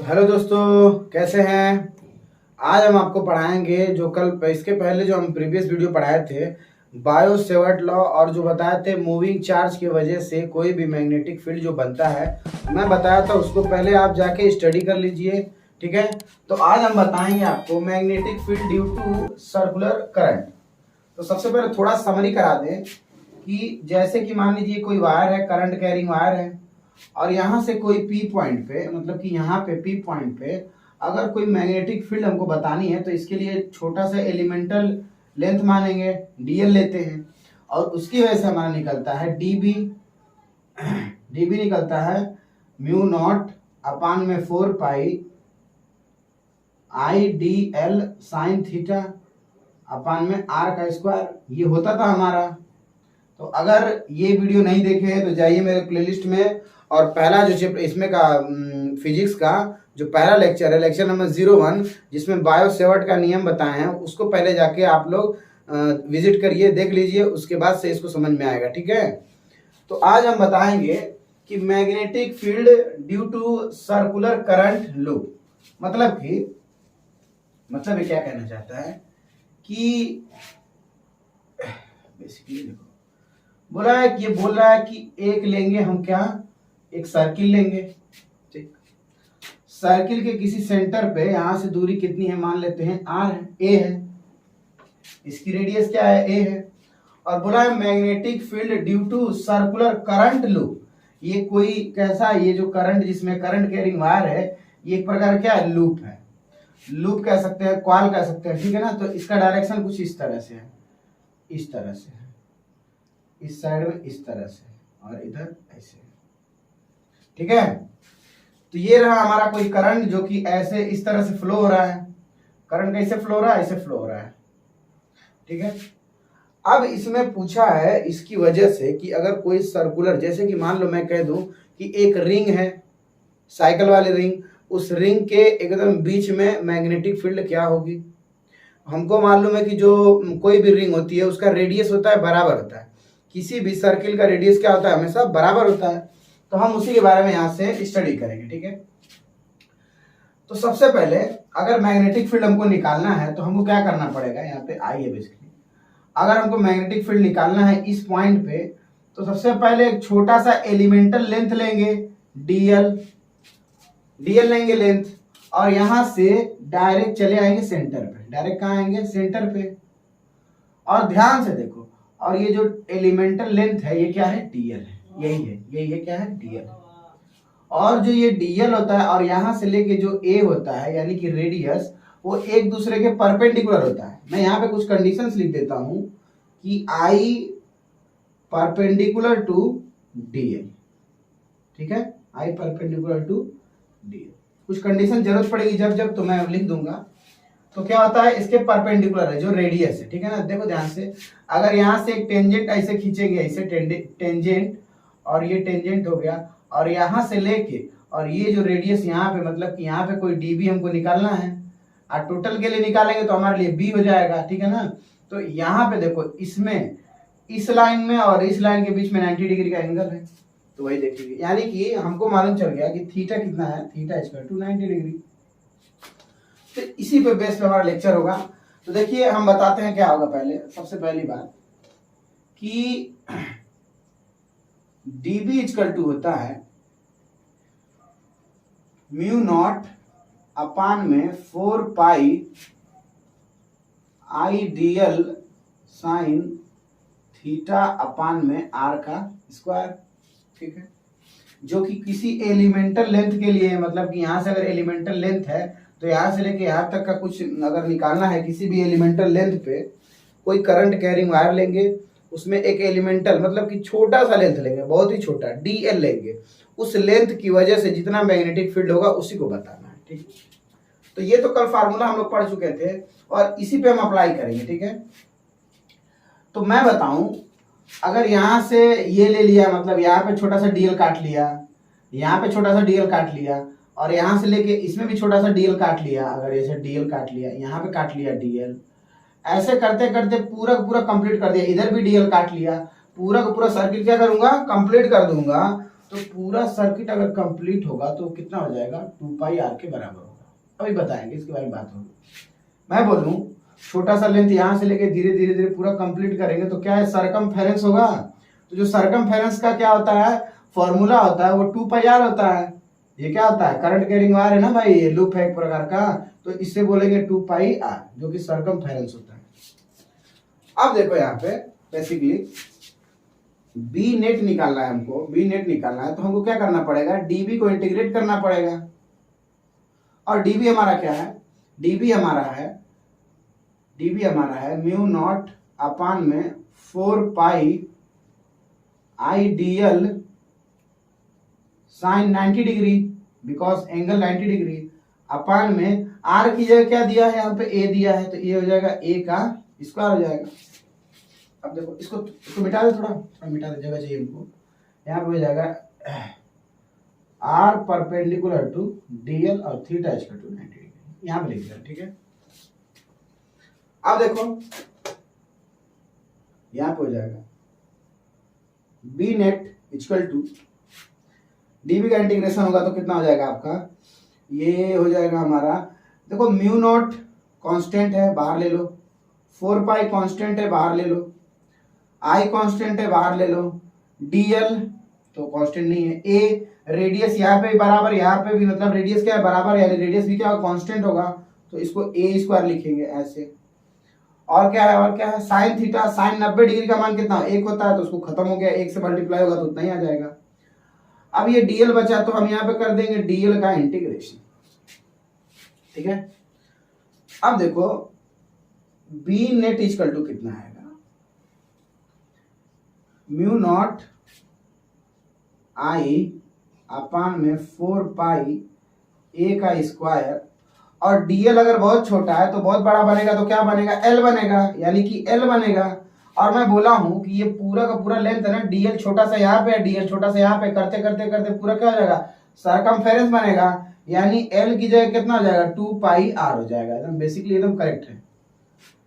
तो हेलो दोस्तों, कैसे हैं। आज हम आपको पढ़ाएंगे जो कल इसके पहले जो हम प्रीवियस वीडियो पढ़ाए थे, बायो सेवर्ट लॉ, और जो बताए थे मूविंग चार्ज की वजह से कोई भी मैग्नेटिक फील्ड जो बनता है, मैं बताया था उसको पहले आप जाके स्टडी कर लीजिए। ठीक है, तो आज हम बताएंगे आपको magnetic field due to circular current. तो सबसे पहले थोड़ा समरी करा दें कि जैसे कि मान लीजिए कोई वायर है, करंट कैरिंग वायर है, और यहाँ से कोई पी पॉइंट पे, मतलब कि यहाँ पे पी पॉइंट पे अगर कोई मैग्नेटिक फील्ड हमको बतानी है तो इसके लिए छोटा सा एलिमेंटल लेंथ मानेंगे, डीएल लेते हैं, और उसकी वजह से हमारा निकलता है डीबी। डीबी निकलता है म्यू नॉट अपान में 4 pi I D L sine theta upon में आर का स्क्वायर, ये होता था हमारा। तो अगर ये वीडियो नहीं देखे हैं तो जाइए मेरे प्लेलिस्ट में, और पहला जो चैप्टर इसमें का फिजिक्स का जो पहला लेक्चर है, लेक्चर नंबर 01, जिसमें बायो सेवर्ट का नियम बताए हैं, उसको पहले जाके आप लोग विजिट करिए, देख लीजिए, उसके बाद से इसको समझ में आएगा। ठीक है, तो आज हम बताएंगे कि magnetic field due to circular current loop, मतलब ये क्या कहना चाहता है कि बेसिकली देखो, बोला है कि ये बोल रहा है कि एक लेंगे हम, क्या, एक सर्किल लेंगे। ठीक, सर्किल के किसी सेंटर पे यहां से दूरी कितनी है, मान लेते हैं आर है, ए है, इसकी रेडियस क्या है, ए है, और बोला है magnetic field due to circular current loop. ये कोई कैसा, ये जो करंट, जिसमें करंट कैरिंग वायर है, ये एक प्रकार क्या है, लूप है, लूप कह सकते हैं, कॉइल कह सकते हैं। ठीक है ना, तो इसका डायरेक्शन कुछ इस तरह से है, इस तरह से है, इस साइड में इस तरह से, और इधर ऐसे। ठीक है, तो ये रहा हमारा कोई करंट जो कि ऐसे इस तरह से फ्लो हो रहा है। करंट कैसे फ्लो हो रहा है, ऐसे फ्लो हो रहा है। ठीक है, अब इसमें पूछा है इसकी वजह से कि अगर कोई सर्कुलर, जैसे कि मान लो मैं कह दूं कि एक रिंग है, साइकिल वाली रिंग, उस रिंग के एकदम बीच में मैग्नेटिक फील्ड क्या होगी। हमको मालूम है कि जो कोई भी रिंग होती है उसका रेडियस होता है, बराबर होता है। किसी भी सर्किल का रेडियस क्या होता है, हमेशा बराबर होता है। तो हम उसी के बारे में यहाँ से स्टडी करेंगे। ठीक है, तो सबसे पहले अगर मैग्नेटिक फील्ड हमको निकालना है तो हमको क्या करना पड़ेगा, यहाँ पे आई है बेसिकली, अगर हमको मैग्नेटिक फील्ड निकालना है इस पॉइंट पे, तो सबसे पहले एक छोटा सा एलिमेंटल लेंथ लेंगे, डीएल, डीएल लेंगे लेंथ, और यहां से डायरेक्ट चले आएंगे सेंटर पे। डायरेक्ट कहाँ आएंगे, सेंटर पे। और ध्यान से देखो, और ये जो एलिमेंटल लेंथ है ये क्या है, डीएल है, यही है क्या है, डीएल। और जो ये डीएल होता है और यहां से लेके जो ए होता है, यानी कि रेडियस, वो एक दूसरे के परपेंडिकुलर होता है। मैं यहाँ पे कुछ कंडीशंस लिख देता हूं कि आई परपेंडिकुलर टू डीएल। ठीक है, आई परपेंडिकुलर टू डीएल, कुछ कंडीशन जरूरत पड़ेगी जब जब, तो मैं लिख दूंगा। तो क्या होता है, इसके परपेंडिकुलर है जो रेडियस है। ठीक है ना, देखो ध्यान से, अगर यहाँ से एक टेंजेंट ऐसे खींचेंगे, ऐसे टेंजेंट, और ये टेंजेंट हो गया, और यहाँ से लेके और ये जो रेडियस यहाँ पे, मतलब कि यहाँ पे कोई डीबी हमको निकालना है, और टोटल के लिए निकालेंगे तो हमारे लिए बी हो जाएगा। ठीक है ना, तो यहाँ पे देखो, इसमें इस लाइन में और इस लाइन के बीच में 90 डिग्री का एंगल है, तो वही देखिए, यानी कि हमको मालूम चल गया कि थीटा कितना है, थीटा इक्वल टू 90 डिग्री। तो इसी पे बेस पे हमारा लेक्चर होगा। तो देखिए, हम बताते हैं क्या होगा। पहले सबसे पहली बात कि dB इक्वल टू होता है म्यू नॉट अपान में 4 pi I D L sine theta upon में आर का स्क्वायर। ठीक है, जो कि किसी एलिमेंटल लेंथ के लिए, मतलब कि यहाँ से अगर एलिमेंटल लेंथ है तो यहाँ से लेके यहाँ तक का कुछ अगर निकालना है, किसी भी एलिमेंटल लेंथ पे कोई करंट कैरिंग वायर लेंगे, उसमें एक एलिमेंटल, मतलब कि छोटा सा लेंथ लेंगे, बहुत ही छोटा, डीएल लेंगे, उस लेंथ की वजह से जितना मैग्नेटिक फील्ड होगा उसी को बताना है। ठीक, तो ये तो कल फार्मूला हम लोग पढ़ चुके थे और इसी पे हम अप्लाई करेंगे। ठीक है, तो मैं बताऊं, अगर यहाँ से ये ले लिया, मतलब यहाँ पे छोटा सा डीएल काट लिया, यहाँ पे छोटा सा डीएल काट लिया, और यहाँ से लेके इसमें भी छोटा सा डीएल काट लिया, अगर ऐसे डीएल काट लिया, यहाँ पे काट लिया डीएल, ऐसे करते करते पूरा पूरा कंप्लीट कर दिया, इधर भी डीएल काट लिया, पूरा का पूरा सर्किट क्या करूंगा, कंप्लीट कर दूंगा। तो पूरा सर्किट अगर कंप्लीट होगा तो कितना हो जाएगा, 2 पाई आर के बराबर होगा। अभी बताएंगे, इसके बारे में बात होगी। मैं बोलूं छोटा सा लेंथ यहां से लेके धीरे धीरे धीरे पूरा कंप्लीट करेंगे तो क्या है, सरकमफेरेंस होगा। तो जो सरकमफेरेंस का क्या होता है, फॉर्मूला होता है वो 2 पाई आर होता है। ये क्या होता है, करंट कैरिंग वायर है ना भाई, ये लूप है एक प्रकार का, तो इससे बोलेंगे 2 पाई आर जो कि सरकमफेरेंस होता है। अब देखो यहाँ पे बेसिकली बी नेट निकालना है हमको, बी नेट निकालना है तो हमको क्या करना पड़ेगा, डीबी को इंटीग्रेट करना पड़ेगा। और डीबी हमारा क्या है, डीबी हमारा है म्यू नॉट अपान में 4 pi I D L sine 90 degree, because angle 90 degree, upon में आर की जगह क्या दिया है, यहाँ पे ए दिया है, तो ये हो जाएगा ए का स्क्वायर हो जाएगा। अब देखो इसको मिटा दे, थोड़ा मिटा दे, जगह चाहिए हमको। यहाँ पे हो जाएगा R perpendicular to D L और थीटा इक्वल टू 90 डिग्री, यहाँ पे लिख दिया, ठीक है। अब देखो यहाँ पे हो जाएगा B net equal to DB का इंटीग्रेशन होगा तो कितना हो जाएगा आपका, ये हो जाएगा हमारा, देखो म्यू नॉट कांस्टेंट है बाहर ले लो, 4 पाई कांस्टेंट है बाहर ले लो, आई कांस्टेंट है बाहर ले लो, डीएल तो कांस्टेंट नहीं है, ए रेडियस यहाँ पे बराबर, यहाँ पे भी मतलब रेडियस क्या है बराबर, यानी रेडियस भी क्या कांस्टेंट होगा, तो इसको ए स्क्वायर लिखेंगे ऐसे। और क्या है साइन थीटा, साइन 90 डिग्री का मान कितना, 1 होता है, तो उसको खत्म हो गया, 1 से मल्टीप्लाई होगा तो उतना ही आ जाएगा। अब ये डीएल बचा तो हम यहाँ पे कर देंगे डीएल का इंटीग्रेशन, ठीक है। अब देखो बी नेट इक्वल टू कितना आएगा, म्यू नॉट आई अपान में 4 पाई ए का स्क्वायर, और डीएल अगर बहुत छोटा है तो बहुत बड़ा बनेगा तो क्या बनेगा, एल बनेगा, यानी कि एल बनेगा। और मैं बोला हूं कि ये पूरा का पूरा लेंथ है ना, डीएल छोटा सा यहाँ पे है, डीएल छोटा सा यहाँ पे, करते करते करते पूरा क्या हो जाएगा, सरकमफेरेंस बनेगा, यानी एल की जगह कितना हो जाएगा, 2 पाई आर हो जाएगा। एकदम बेसिकली एकदम करेक्ट है।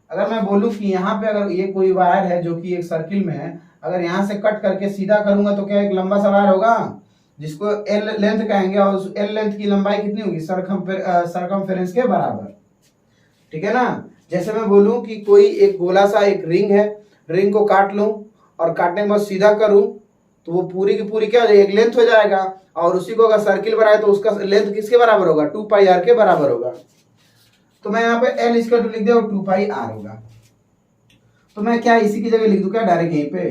अगर मैं बोलूं कि यहाँ पे अगर ये कोई वायर है जो कि एक सर्किल में है, अगर यहाँ से कट करके सीधा करूंगा तो क्या एक लंबा सा वायर होगा जिसको एल लेंथ कहेंगे, और उस एल लेंथ की लंबाई कितनी होगी, सरकमफेरेंस के बराबर, ठीक है ना। जैसे मैं बोलूं कि कोई एक गोला सा एक रिंग है, रिंग को काट लूं और काटने के बाद सीधा करूं तो वो पूरी की पूरी क्या हो जाएगी, एक लेंथ हो जाएगा, और उसी को अगर सर्किल बनाए तो उसका लेंथ किसके बराबर होगा, 2 पाई आर के बराबर होगा। तो मैं यहाँ पे एल इक्वल टू लिख दिया और 2 पाई आर होगा। तो मैं क्या इसी की जगह लिख दूं क्या डायरेक्ट यहीं पे,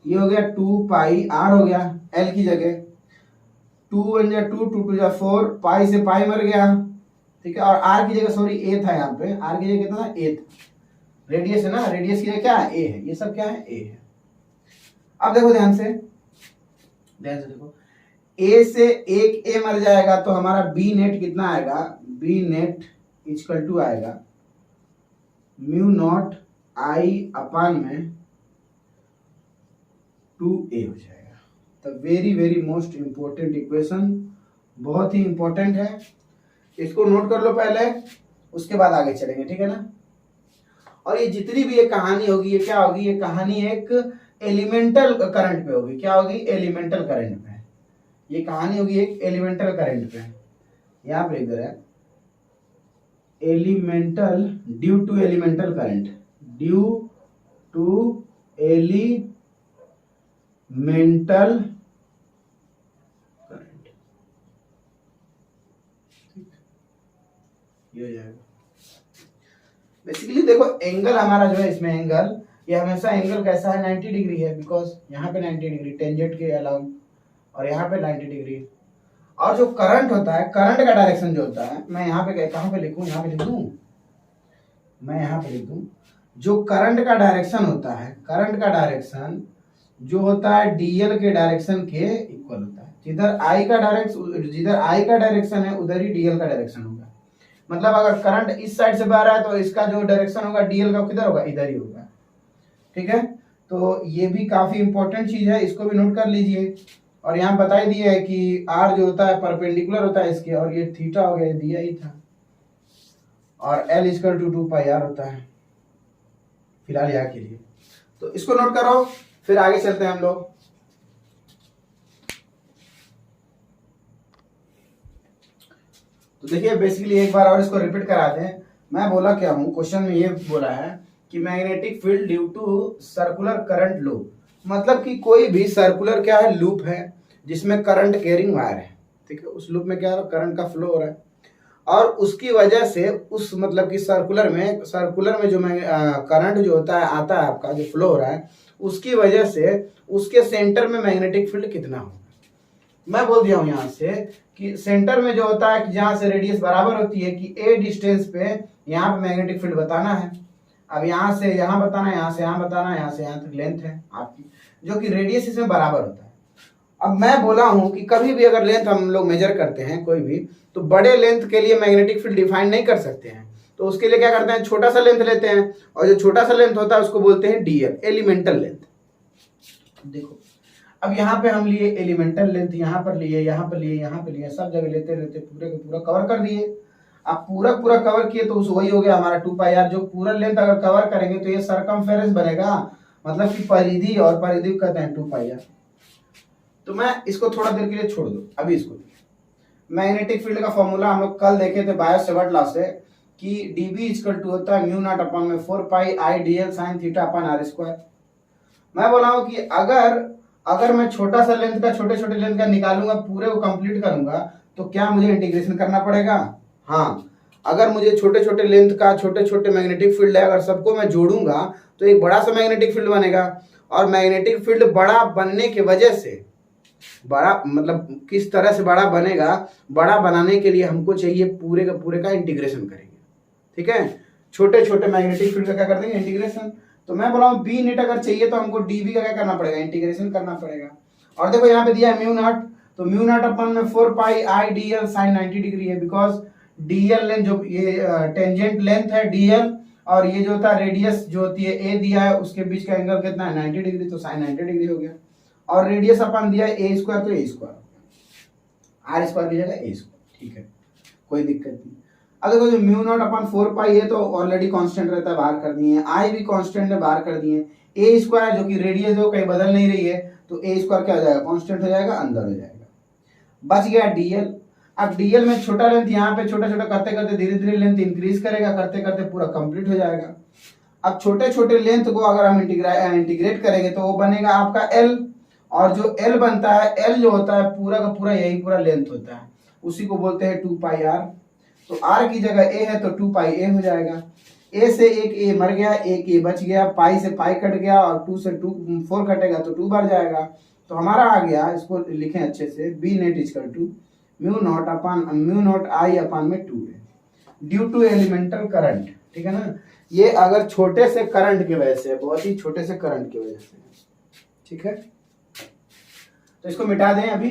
ये हो गया 2 पाई आर हो गया एल की जगह, 2 1 जा 2 2 2 जा 4, पाई से पाई मर गया, ठीक है। और आर की जगह सॉरी ए था, यहाँ पे आर की जगह कितना था, ए था, रेडियस है ना, रेडियस की जगह क्या है, ए है, ये सब क्या है, ए है। अब देखो ध्यान से देखो, ए से एक ए मर जाएगा तो हमारा बी नेट कितना आएगा, बी नेट इक्वल टू आएगा म्यू नॉट आई अपान में 2a हो जाएगा। तो very very most important equation, बहुत ही इंपॉर्टेंट है, इसको नोट कर लो पहले, उसके बाद आगे चलेंगे, ठीक है ना। और ये जितनी भी ये कहानी होगी, ये क्या होगी, ये कहानी एक एलिमेंटल करंट पे होगी, क्या होगी, एलिमेंटल करंट पे, ये कहानी होगी एक एलिमेंटल करंट पे। यहाँ पे इधर है elemental, due to elemental current, due to elemental current, ये हो जाएगा। बेसिकली देखो एंगल हमारा जो है इसमें एंगल, ये हमेशा एंगल कैसा है, 90 डिग्री है, बिकॉज यहाँ पे 90 डिग्री टेंजेंट के अलाउंग, और यहाँ पे 90 डिग्री। और जो करंट होता है, करंट का डायरेक्शन जो होता है, मैं यहाँ पे कहाँ पे लिखूं, यहाँ पे लिख दूं, मैं यहाँ पे लिख दूं, जो करंट का डायरेक्शन होता है, करंट का डायरेक्शन जो होता है डीएल के डायरेक्शन के इक्वल होता है। जिधर आई का डायरेक्शन है उधर ही डीएल का डायरेक्शन होगा। मतलब अगर करंट इस साइड से बह रहा है तो इसका जो डायरेक्शन होगा डीएल का किधर होगा, इधर ही होगा, ठीक है। तो ये भी काफी इंपॉर्टेंट चीज है, इसको भी नोट कर लीजिए। और यहाँ बता ही दिया है कि आर जो होता है परपेंडिकुलर होता है इसके, और ये थीटा हो गया, दिया ही था, और L equal to 2 pi R होता है फिलहाल यहाँ के लिए। तो इसको नोट करो, फिर आगे चलते हैं हम लोग। तो देखिए बेसिकली एक बार और इसको रिपीट करा दें। मैं बोला क्या हूँ, क्वेश्चन में ये बोला है कि magnetic field due to circular current loop, मतलब कि कोई भी सर्कुलर क्या है, लूप है जिसमें करंट कैरिंग वायर है, ठीक है, उस लूप में क्या है, करंट का फ्लो हो रहा है, और उसकी वजह से उस मतलब कि सर्कुलर में जो करंट जो होता है आता है आपका जो फ्लो हो रहा है, उसकी वजह से उसके सेंटर में मैग्नेटिक फील्ड कितना होगा। मैं बोल दिया हूं यहां से कि सेंटर में जो होता है कि जहां से रेडियस बराबर होती है कि ए डिस्टेंस पे यहाँ पे मैग्नेटिक फील्ड बताना है। अब यहाँ से यहाँ बताना है, यहाँ से यहाँ बताना है, यहाँ से यहाँ तक लेंथ है आपकी, जो कि रेडियस इसमें बराबर होता है। अब मैं बोला हूं कि कभी भी अगर लेंथ हम लोग मेजर करते हैं कोई भी, तो बड़े लेंथ के लिए मैग्नेटिक फील्ड डिफाइन नहीं कर सकते हैं, तो उसके लिए क्या करते हैं, छोटा सा लेंथ लेते हैं, और जो छोटा सा लेंथ होता है उसको बोलते हैं डीएल, एलिमेंटल लेंथ। देखो अब यहाँ पे हम लिए एलिमेंटल लेंथ, यहाँ पर लिए, यहाँ पर लिए, यहाँ पे लिए, सब जगह लेते लेते पूरे को पूरा कवर कर दिए। आप पूरा पूरा कवर किए तो उस वही हो गया हमारा 2πr। जो पूरा लेंथ अगर कवर करेंगे तो ये सरकमफेरेंस बनेगा, मतलब कि परिधि, और परिधि कहते हैं 2πr। तो मैं इसको थोड़ा देर के लिए छोड़ दो, अभी इसको मैग्नेटिक फील्ड का फॉर्मूला हम लोग कल देखे थे बायो सेवर्ट लॉ से कि dB इक्वल टू होता है म्यू नॉट अपॉन में 4π/dl sin theta upon r²। मैं बोला हूं कि अगर मैं छोटा सा लेंथ का छोटे छोटे लेंथ का निकालूंगा, पूरे को कंप्लीट करूंगा, तो क्या मुझे इंटीग्रेशन करना पड़ेगा? हाँ, अगर मुझे छोटे छोटे लेंथ का छोटे छोटे मैग्नेटिक फील्ड है, अगर सबको मैं जोड़ूंगा तो एक बड़ा सा मैग्नेटिक फील्ड बनेगा। और मैग्नेटिक फील्ड बड़ा बनने की वजह से, बड़ा मतलब किस तरह से बड़ा बनेगा, बड़ा बनाने के लिए हमको चाहिए पूरे का इंटीग्रेशन करेंगे, ठीक है। छोटे छोटे मैग्नेटिक फील्ड का क्या कर देंगे, इंटीग्रेशन। तो मैं बोला हूँ बी नेट अगर चाहिए तो हमको डीबी का क्या करना पड़ेगा, इंटीग्रेशन करना पड़ेगा। और देखो यहाँ पे दिया है म्यू नॉट, तो म्यू नॉट अपन में 4π/dl sin 90 डिग्री है, बिकॉज डीएल लेंथ जो ये टेंजेंट लेंथ है डीएल, और ये जो होता है रेडियस जो होती है ए दिया है, उसके बीच का एंगल कितना है, 90 डिग्री, तो sin 90 डिग्री हो गया। और रेडियस अपन दिया है a², तो a², r² की जगह a², ठीक है, कोई दिक्कत नहीं। अगर कोई म्यू नॉट अपन 4π है तो ऑलरेडी कांस्टेंट रहता है, बाहर कर दिए। आई भी कांस्टेंट है, बाहर कर दिए। a² जो कि रेडियस है वो कहीं बदल नहीं रही है, तो a² क्या हो जाएगा, कांस्टेंट हो जाएगा, अंदर हो जाएगा। बच गया डीएल। अब डीएल में छोटा लेंथ यहाँ पे छोटा छोटा करते करते धीरे धीरे लेंथ इंक्रीज करेगा, करते करते पूरा कंप्लीट हो जाएगा। अब छोटे छोटे लेंथ को अगर हम इंटीग्रेट करेंगे तो वो बनेगा आपका एल, और जो एल बनता है, एल जो होता है पूरा का पूरा यही पूरा लेंथ होता है, उसी को बोलते हैं 2πr। तो r की जगह a है तो 2πa हो जाएगा। a से एक a मर गया, एक a बच गया, पाई से पाई कट गया, और 2 से 4 कटेगा तो 2 बार जाएगा। तो हमारा आ गया, इसको लिखें अच्छे से, B net equal to mu not I upon में 2 है, ड्यू टू एलिमेंटल करंट, ठीक है ना। ये अगर छोटे से करंट की वजह से, बहुत ही छोटे से करंट की वजह से, ठीक है। तो इसको मिटा दें अभी।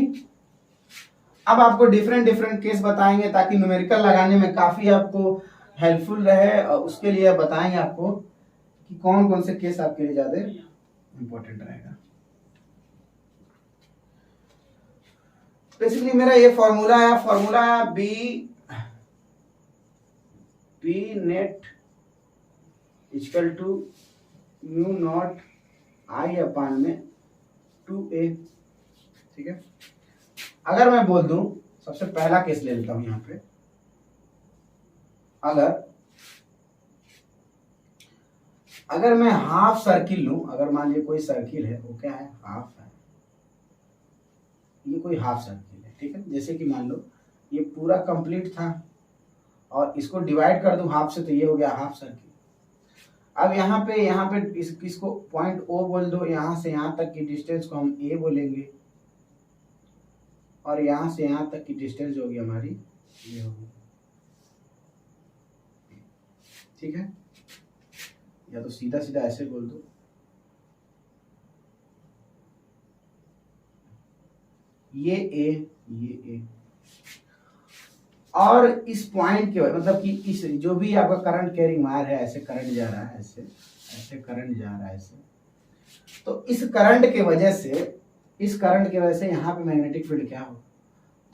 अब आपको डिफरेंट केस बताएंगे ताकि न्यूमेरिकल लगाने में काफी आपको हेल्पफुल रहे, और उसके लिए बताएंगे आपको कि कौन कौन से केस आपके लिए ज्यादा इंपॉर्टेंट रहेगा। बेसिकली मेरा ये फॉर्मूला है B net equal to mu not I upon में 2a, ठीक है। अगर मैं बोल दूं, सबसे पहला केस ले लेता हूं यहाँ पे, अगर मैं हाफ सर्किल लूं, अगर मान लीजिए कोई सर्किल है, वो क्या है, हाफ है, ये कोई हाफ सर्किल है, ठीक है। जैसे कि मान लो ये पूरा कंप्लीट था, और इसको डिवाइड कर दूं हाफ से, तो ये हो गया हाफ सर्किल। अब यहाँ पे इसको पॉइंट O बोल दो, यहाँ से यहाँ तक की डिस्टेंस को हम A बोलेंगे, और यहाँ से यहाँ तक की डिस्टेंस होगी हमारी ये होगी, ठीक है। या तो सीधा सीधा ऐसे बोल दो, ये A, और इस पॉइंट के मतलब कि इस जो भी आपका करंट कैरिंग वायर है, ऐसे करंट जा रहा है, ऐसे करंट जा रहा है ऐसे, तो इस करंट के वजह से यहाँ पे मैग्नेटिक फील्ड क्या हो,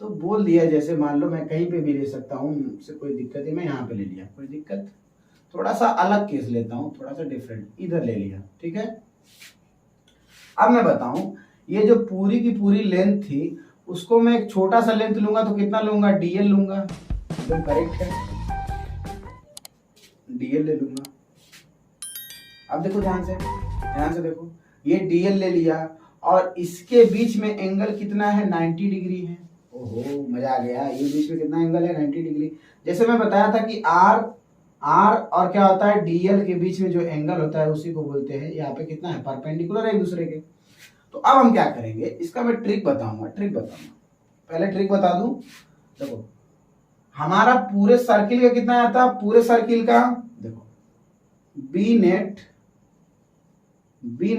तो बोल दिया, जैसे मान लो मैं कहीं पे भी ले सकता हूँ, मुझसे कोई दिक्कत नहीं, मैं यहाँ पे ले लिया, कोई दिक्कत। थोड़ा सा अलग केस लेता हूँ, थोड़ा सा डिफरेंट, इधर ले लिया, ठीक है। अब मैं बताऊं, ये जो पूरी की पूरी लेंथ थी, उसको मैं एक छोटा सा लेंथ लूंगा तो कितना लूंगा, डीएल लूंगा, एकदम करेक्ट है, डीएल ले लूंगा। अब देखो ध्यान से देखो, ये डीएल ले लिया और इसके बीच में एंगल कितना है, 90 डिग्री है। ओहो मजा आ गया, ये बीच में कितना एंगल है, 90 डिग्री। जैसे मैं बताया था कि आर और क्या होता है, डीएल के बीच में जो एंगल होता है उसी को बोलते हैं, यहाँ पे कितना है, परपेंडिकुलर है एक दूसरे के। तो अब हम क्या करेंगे, इसका मैं ट्रिक बताऊंगा। पहले ट्रिक बता दूं। देखो हमारा पूरे सर्किल का कितना आया था, पूरे सर्किल का देखो बी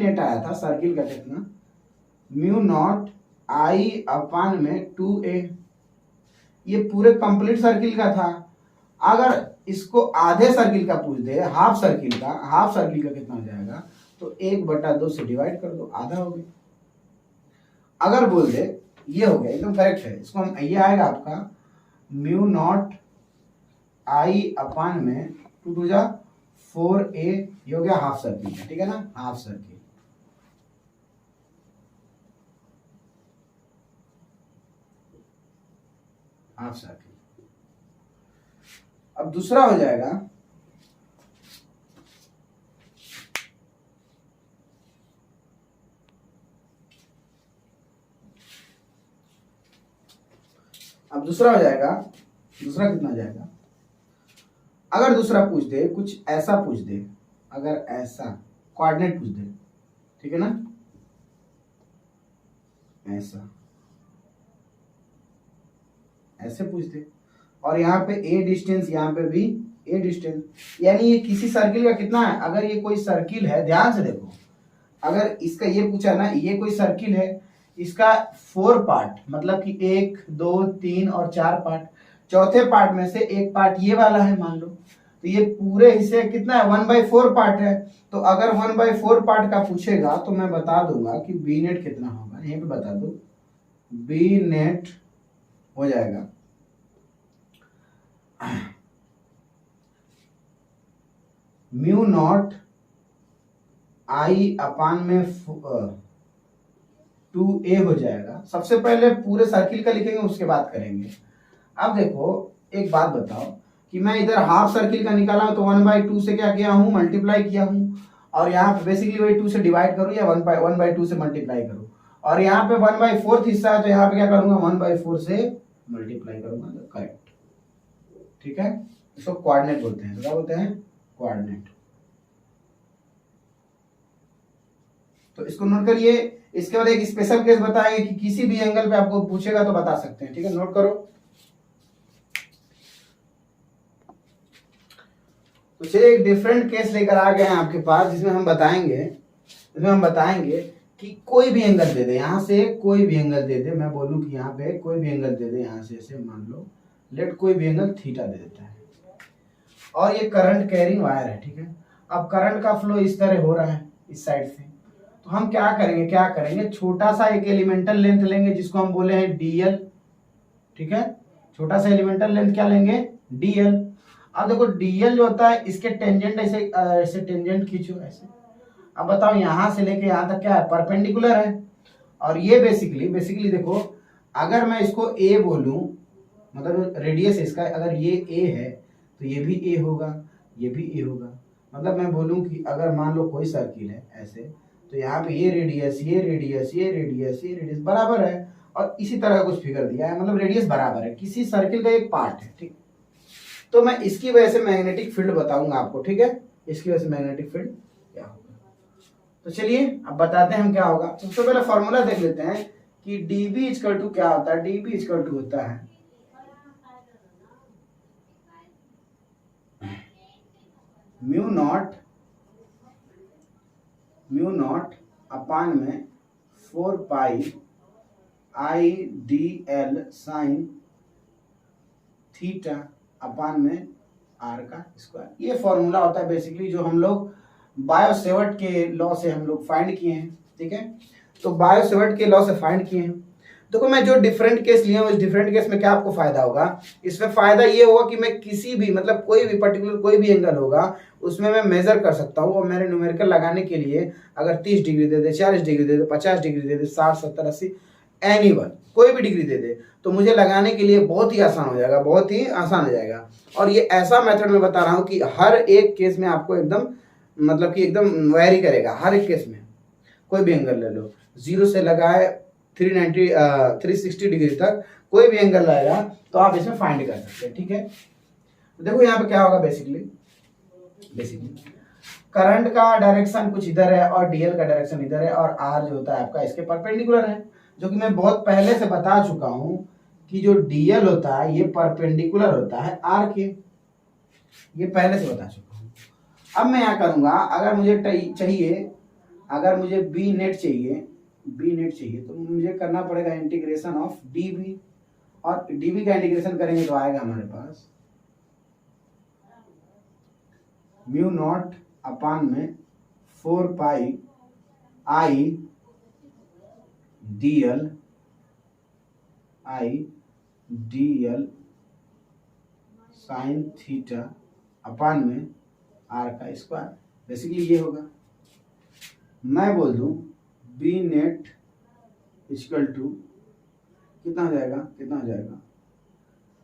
नेट आया था सर्किल का कितना, म्यू नॉट आई अपान में 2a। ये पूरे कंप्लीट सर्किल का था। अगर इसको आधे सर्किल का पूछ दे, हाफ सर्किल का कितना हो जाएगा, तो 1/2 से डिवाइड कर दो, आधा हो गया। अगर बोल दे, ये हो गया एकदम करेक्ट है, इसको हम, ये आएगा आपका म्यू नॉट आई अपान में 2 जा 4a, ये हो गया हाफ सर्किल का, ठीक है ना, हाफ सर्किल। अब दूसरा हो जाएगा, दूसरा कितना हो जाएगा, अगर दूसरा पूछ दे, कुछ ऐसा पूछ दे, अगर ऐसा कोऑर्डिनेट पूछ दे, ठीक है ना, ऐसे पूछ दे, और यहाँ पे ए डिस्टेंस, यहाँ पे भी ए डिस्टेंस, यानी ये किसी सर्किल का कितना है, अगर ये कोई सर्किल है, ध्यान से देखो, अगर इसका ये पूछा ना, ये कोई सर्किल है, इसका 4 पार्ट, मतलब कि 1 2 3 और 4 पार्ट, चौथे पार्ट में से एक पार्ट ये वाला है मान लो, तो ये पूरे हिस्से कितना है, 1/4 पार्ट है। तो अगर 1/4 पार्ट का पूछेगा तो मैं बता दूंगा कि बी नेट कितना होगा, यहीं पे बता दो, बी नेट हो जाएगा म्यू नॉट आई अपान में 2a हो जाएगा। सबसे पहले पूरे सर्किल का लिखेंगे, उसके बाद करेंगे। अब देखो एक बात बताओ कि मैं इधर हाफ सर्किल का निकाला तो 1/2 से क्या किया हूं, मल्टीप्लाई किया हूं, और यहाँ पे बेसिकली वही 2 से डिवाइड करूं या 1/2 से मल्टीप्लाई करूं, और यहाँ पे 1/4 हिस्सा है तो यहाँ पे क्या करूंगा, 1/4 से मल्टीप्लाई करूंगा, तो करेक्ट, ठीक है। इसको कोऑर्डिनेट बोलते हैं, तो क्या बोलते हैं, कोऑर्डिनेट। तो इसको नोट करिए। इसके बाद एक स्पेशल केस बताएंगे कि किसी भी एंगल पे आपको पूछेगा तो बता सकते हैं, ठीक है, नोट करो। तो चलिए एक डिफरेंट केस लेकर आ गए हैं आपके पास, जिसमें हम बताएंगे कि कोई भी एंगल दे दे, यहां से कोई भी एंगल दे दे, मैं बोलूं कि यहाँ पे कोई भी एंगल दे दे, यहां से ऐसे मान लो, लेट कोई भी एंगल थीटा दे देता है, और ये करंट कैरिंग वायर है, ठीक है। अब करंट का फ्लो इस तरह हो रहा है इस साइड से, तो हम क्या करेंगे, छोटा सा एक एलिमेंटल लेंथ लेंगे जिसको हम बोले हैं डीएल, ठीक है, छोटा सा एलिमेंटल लेंथ क्या लेंगे, डीएल। अब देखो डीएल जो होता है, इसके टेंजेंट ऐसे टेंजेंट खींचो ऐसे। अब बताओ यहां से लेके यहां तक क्या है, परपेंडिकुलर है, और ये बेसिकली देखो, अगर मैं इसको ए बोलूं, मतलब रेडियस इसका, अगर ये ए है तो ये भी ए होगा, ये भी ए होगा। मतलब मैं बोलूं कि अगर मान लो कोई सर्किल है ऐसे, तो यहाँ पे ये रेडियस बराबर है, और इसी तरह का कुछ फिगर दिया है, मतलब रेडियस बराबर है, किसी सर्किल का एक पार्ट है, ठीक। तो मैं इसकी वजह से मैग्नेटिक फील्ड बताऊंगा आपको, ठीक है, इसकी वजह से मैग्नेटिक फील्ड क्या होगा। तो चलिए अब बताते हैं हम क्या होगा। सबसे पहले फॉर्मूला देख लेते हैं कि dB इक्वल टू क्या होता है। dB इक्वल टू होता है म्यू नॉट अपान में 4 pi I D L sine theta upon में आर का स्क्वायर। ये फॉर्मूला होता है बेसिकली, जो हम लोग बायो-सेवर्ट के लॉ से हम लोग फाइंड किए हैं, ठीक है। तो बायो-सेवर्ट के लॉ से फाइंड किए हैं। देखो मैं जो डिफरेंट केस लिए हूँ, इस डिफरेंट केस में क्या आपको फायदा होगा, इसमें फायदा ये होगा कि मैं किसी भी, मतलब कोई भी पर्टिकुलर कोई भी एंगल होगा उसमें मैं मेजर कर सकता हूँ, और मेरे न्यूमेरिकल लगाने के लिए अगर 30 डिग्री दे दे, 40 डिग्री दे दे, 50 डिग्री दे दे, 60 70 80 एनीवन, कोई भी डिग्री दे दे तो मुझे लगाने के लिए बहुत ही आसान हो जाएगा, बहुत ही आसान हो जाएगा। और ये ऐसा मेथड मैं बता रहा हूँ कि हर एक केस में आपको एकदम मतलब कि एकदम वेरी करेगा। हर एक केस में कोई भी एंगल ले लो, 0 से लगाए 390 360 डिग्री तक कोई भी एंगल लाएगा तो आप इसमें फाइंड कर सकते हैं। ठीक है, तो देखो यहाँ पे क्या होगा। बेसिकली करंट का डायरेक्शन कुछ इधर है और डीएल का डायरेक्शन इधर है और आर जो होता है आपका इसके परपेंडिकुलर है, जो कि मैं बहुत पहले से बता चुका हूं कि जो डीएल होता है ये परपेंडिकुलर होता है आर के, ये पहले से बता चुका हूं। अब मैं यहाँ करूंगा, अगर मुझे चाहिए, अगर मुझे बी नेट चाहिए तो मुझे करना पड़ेगा इंटीग्रेशन ऑफ डीबी, और डीबी का इंटीग्रेशन करेंगे तो आएगा हमारे पास म्यू नॉट अपान में 4 पाई आई डीएल साइन थीटा अपान में आर का स्क्वायर। बेसिकली ये होगा, मैं बोल दूं बी नेट इक्वल टू कितना हो जाएगा,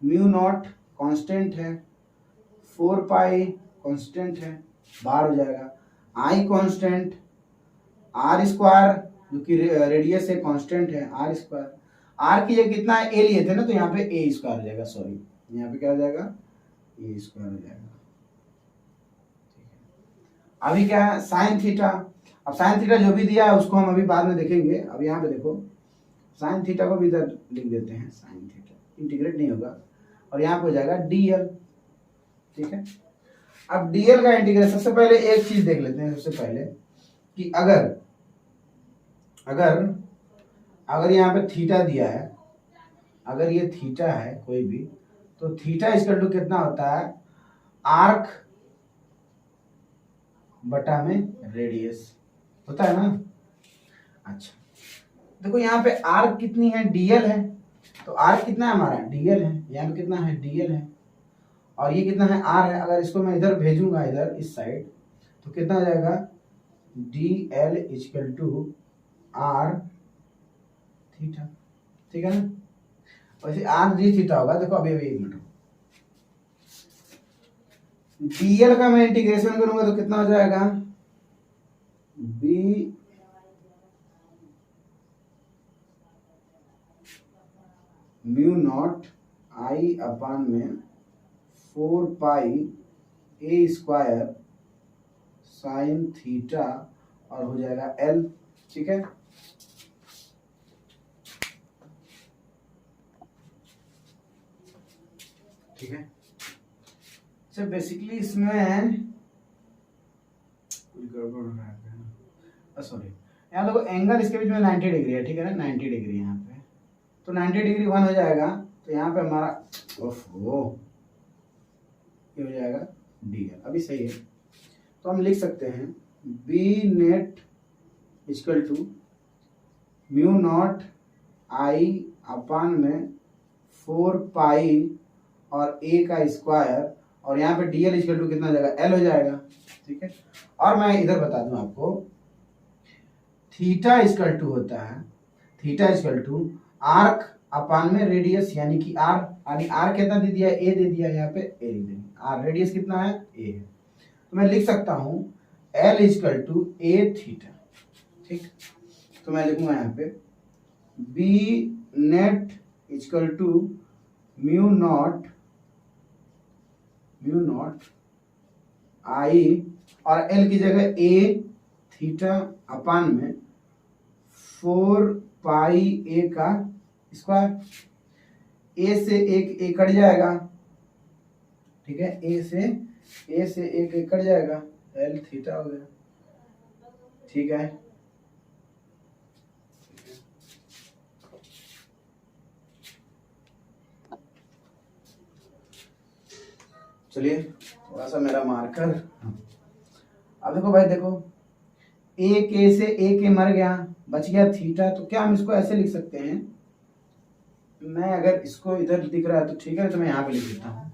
म्यू नॉट कांस्टेंट है, 4 पाई कांस्टेंट है, बाहर हो जाएगा, आई कांस्टेंट, आर स्क्वायर जो कि रेडियस है कांस्टेंट है, आर स्क्वायर, आर की जगह कितना है ए लिए थे ना, तो यहाँ पे ए स्क्वायर हो जाएगा, सॉरी यहाँ पे क्या हो जाएगा, ए स्क्वायर हो जाएगा। ठीक है, अभी क्या है साइन थीटा। अब साइन थीटा जो भी दिया है उसको हम अभी बाद में देखेंगे। अब यहाँ पे देखो साइन थीटा को भी इधर लिख देते हैं, साइन थीटा इंटीग्रेट नहीं होगा और यहाँ पे हो जाएगा डीएल। ठीक है, अब डीएल का इंटीग्रेशन, सबसे पहले एक चीज देख लेते हैं, सबसे पहले कि अगर यहाँ पे थीटा दिया है, अगर ये थीटा है कोई भी, तो थीटा इक्वल टू कितना होता है, आर्क बटा में रेडियस होता है ना। अच्छा देखो यहाँ पे आर्क कितनी है, डीएल है, तो आर्क कितना है हमारा, डीएल है, यहाँ पे कितना है, डीएल है, और ये कितना है, आर है। अगर इसको मैं इधर भेजूंगा, इधर इस साइड, तो कितना हो जाएगा, DL equal to R theta. ठीक है ना, वैसे आर डी थीटा होगा। देखो अभी एक मिनट, डीएल का मैं इंटीग्रेशन करूंगा तो कितना हो जाएगा, B mu naught I upon में 4 पाई ए स्क्वायर साइन थीटा और हो जाएगा एल। ठीक है, ठीक है। अच्छा बेसिकली इसमें कुछ गड़बड़ हो रहा है, सॉरी यहाँ देखो एंगल इसके बीच में 90 डिग्री है। ठीक है ना, 90 डिग्री यहाँ पे, तो 90 डिग्री 1 हो जाएगा, तो यहाँ पे हमारा ये हो जाएगा डीएल। अभी सही है, तो हम लिख सकते हैं B net equal to mu not I upon में 4 पाई और ए का स्क्वायर, और यहाँ पे डीएल इक्वल टू कितना हो जाएगा, एल हो जाएगा। ठीक है, और मैं इधर बता दूं आपको, थीटा इक्वल टू होता है, थीटा इक्वल टू आर्क अपान में रेडियस, यानी कि आर, यानी आर कितना दे दिया, ए दे दिया, यहाँ पे ए दे दिया, आर रेडियस कितना है, ए है, तो मैं लिख सकता हूं L equal to A theta. ठीक, तो मैं लिखूंगा यहाँ पे B net equal to mu not I, और एल की जगह ए थीटा अपान में 4 पाई ए का स्क्वायर, ए से एक कट जाएगा। ठीक है, ए से एक कट जाएगा, एल थीटा हो गया। ठीक है, चलिए थोड़ा सा मेरा मार्कर, अब देखो भाई, देखो ए के से ए के मर गया, बच गया थीटा, तो क्या हम इसको ऐसे लिख सकते हैं, मैं अगर इसको इधर दिख रहा है तो ठीक है, तो मैं यहाँ पे लिख देता हूँ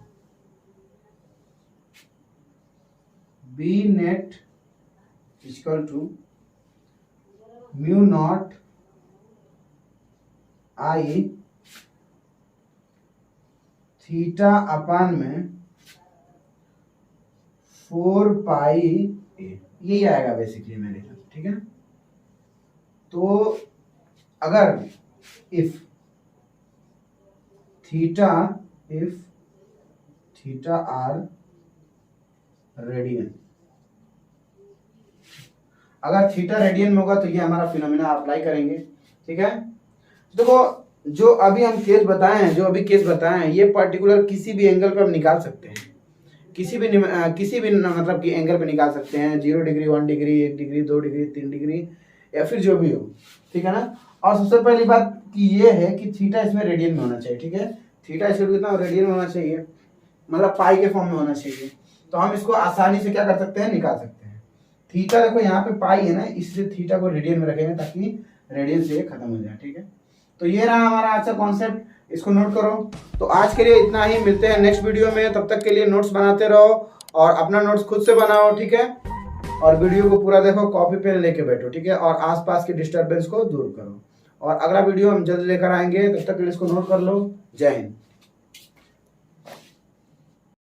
B net equal to mu not I theta upon में 4 पाई ए, यही आएगा बेसिकली मेरे लिए, ठीक है ना। तो अगर इफ थीटा आर रेडियन, अगर थीटा रेडियन में होगा तो ये हमारा फिनोमेना अप्लाई करेंगे, ठीक है। देखो जो अभी हम केस बताए हैं, ये पर्टिकुलर किसी भी एंगल पे हम निकाल सकते हैं, किसी भी मतलब कि एंगल पे निकाल सकते हैं, 0 degree, 1 degree, 1 degree, 2 degree, 3 degree, या फिर जो भी हो, ठीक है ना। और सबसे पहली बात कि ये है कि थीटा इसमें रेडियन में होना चाहिए, ठीक है। थीटा इसमें कितना रेडियन में होना चाहिए, मतलब पाई के फॉर्म में होना चाहिए। तो हम इसको आसानी से क्या कर सकते हैं, निकाल सकते हैं। थीटा देखो यहाँ पे पाई है ना, इसलिए थीटा को रेडियन में रखेंगे ताकि रेडियन से खत्म हो जाए, ठीक है। तो ये रहा हमारा आज का कॉन्सेप्ट, इसको नोट करो। तो आज के लिए इतना ही, मिलते हैं नेक्स्ट वीडियो में। तब तक के लिए नोट्स बनाते रहो और अपना नोट्स खुद से बनाओ, ठीक है। और वीडियो को पूरा देखो, कॉपी पेन लेके बैठो, ठीक है। और आसपास के डिस्टर्बेंस को दूर करो। और अगला वीडियो हम जल्द लेकर आएंगे, तब तक के लिए इसको नोट कर लो। जय हिंद।